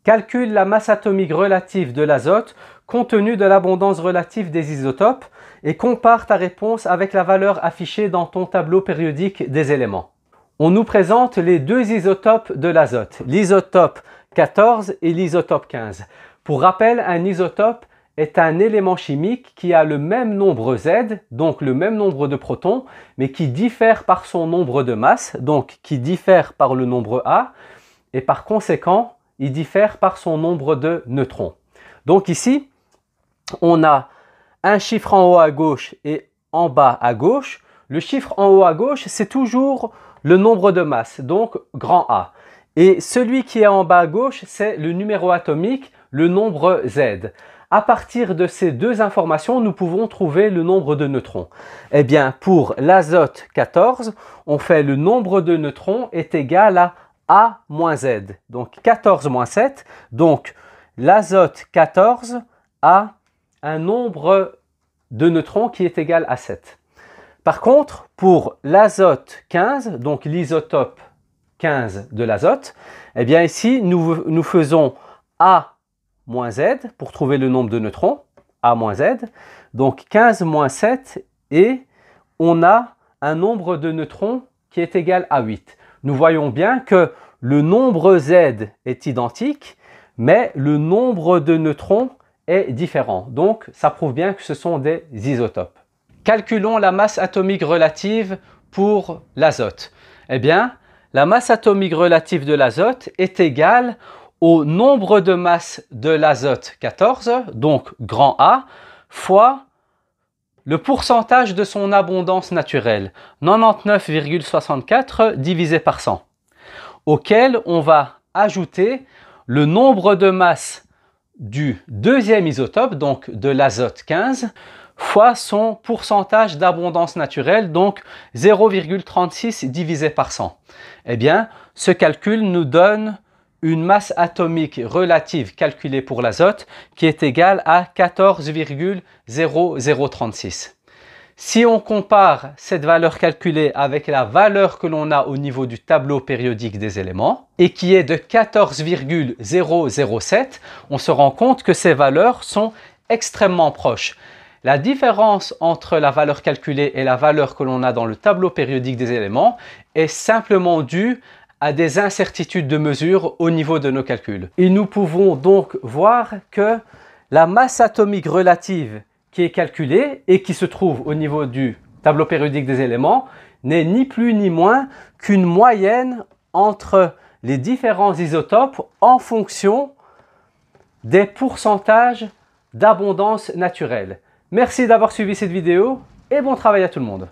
Calcule la masse atomique relative de l'azote compte tenu de l'abondance relative des isotopes et compare ta réponse avec la valeur affichée dans ton tableau périodique des éléments. On nous présente les deux isotopes de l'azote, l'isotope 14 et l'isotope 15. Pour rappel, un isotope est un élément chimique qui a le même nombre Z, donc le même nombre de protons, mais qui diffère par son nombre de masse, donc qui diffère par le nombre A, et par conséquent, il diffère par son nombre de neutrons. Donc ici, on a un chiffre en haut à gauche et en bas à gauche. Le chiffre en haut à gauche, c'est toujours le nombre de masse, donc grand A. Et celui qui est en bas à gauche, c'est le numéro atomique, le nombre Z. À partir de ces deux informations, nous pouvons trouver le nombre de neutrons. Eh bien, pour l'azote 14, on fait le nombre de neutrons est égal à A moins Z. Donc 14 moins 7. Donc l'azote 14 a un nombre de neutrons qui est égal à 7. Par contre, pour l'azote 15, donc l'isotope 15 de l'azote, eh bien ici, nous faisons A moins Z pour trouver le nombre de neutrons, A moins Z. Donc 15 moins 7 et on a un nombre de neutrons qui est égal à 8. Nous voyons bien que le nombre Z est identique, mais le nombre de neutrons est différent. Donc, ça prouve bien que ce sont des isotopes. Calculons la masse atomique relative pour l'azote. Eh bien, la masse atomique relative de l'azote est égale au nombre de masse de l'azote 14, donc grand A, fois le pourcentage de son abondance naturelle, 99,64 divisé par 100, auquel on va ajouter le nombre de masse du deuxième isotope, donc de l'azote 15, fois son pourcentage d'abondance naturelle, donc 0,36 divisé par 100. Eh bien, ce calcul nous donne une masse atomique relative calculée pour l'azote qui est égale à 14,0036. Si on compare cette valeur calculée avec la valeur que l'on a au niveau du tableau périodique des éléments et qui est de 14,007, on se rend compte que ces valeurs sont extrêmement proches. La différence entre la valeur calculée et la valeur que l'on a dans le tableau périodique des éléments est simplement due à des incertitudes de mesure au niveau de nos calculs. Et nous pouvons donc voir que la masse atomique relative qui est calculée et qui se trouve au niveau du tableau périodique des éléments n'est ni plus ni moins qu'une moyenne entre les différents isotopes en fonction des pourcentages d'abondance naturelle. Merci d'avoir suivi cette vidéo et bon travail à tout le monde.